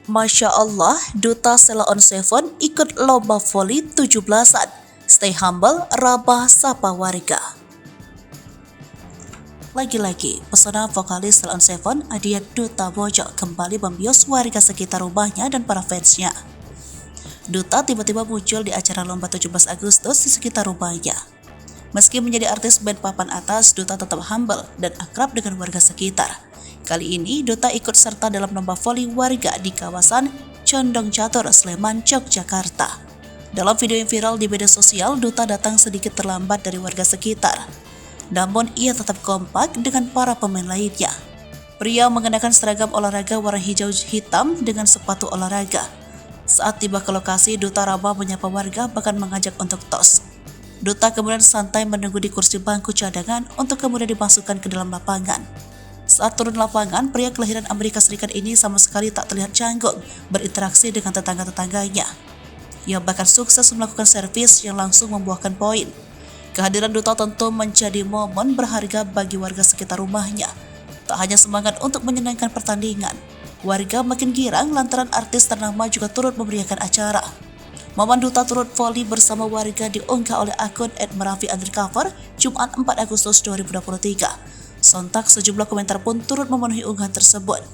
Masya Allah, Duta Sela on Seven ikut lomba voli 17-an. Stay humble, Rabah sapa warga. Lagi-lagi, pesona vokalis Sela on Seven, Adia Duta Bojo, kembali membius warga sekitar rumahnya dan para fansnya. Duta tiba-tiba muncul di acara lomba 17 Agustus di sekitar rumahnya. Meski menjadi artis band papan atas, Duta tetap humble dan akrab dengan warga sekitar. Kali ini, Duta ikut serta dalam lomba voli warga di kawasan Condong Catur, Sleman, Yogyakarta. Dalam video yang viral di media sosial, Duta datang sedikit terlambat dari warga sekitar. Namun, ia tetap kompak dengan para pemain lainnya. Pria mengenakan seragam olahraga warna hijau hitam dengan sepatu olahraga. Saat tiba ke lokasi, Duta ramah menyapa warga bahkan mengajak untuk tos. Duta kemudian santai menunggu di kursi bangku cadangan untuk kemudian dimasukkan ke dalam lapangan. Saat turun lapangan, pria kelahiran Amerika Serikat ini sama sekali tak terlihat canggung berinteraksi dengan tetangga-tetangganya. Ia bahkan sukses melakukan servis yang langsung membuahkan poin. Kehadiran Duta tentu menjadi momen berharga bagi warga sekitar rumahnya. Tak hanya semangat untuk menyenangkan pertandingan, warga makin girang lantaran artis ternama juga turut memeriahkan acara. Momen Duta turut voli bersama warga diunggah oleh akun @merafi_undercover Jumat 4 Agustus 2023. Sontak sejumlah komentar pun turut memenuhi unggahan tersebut.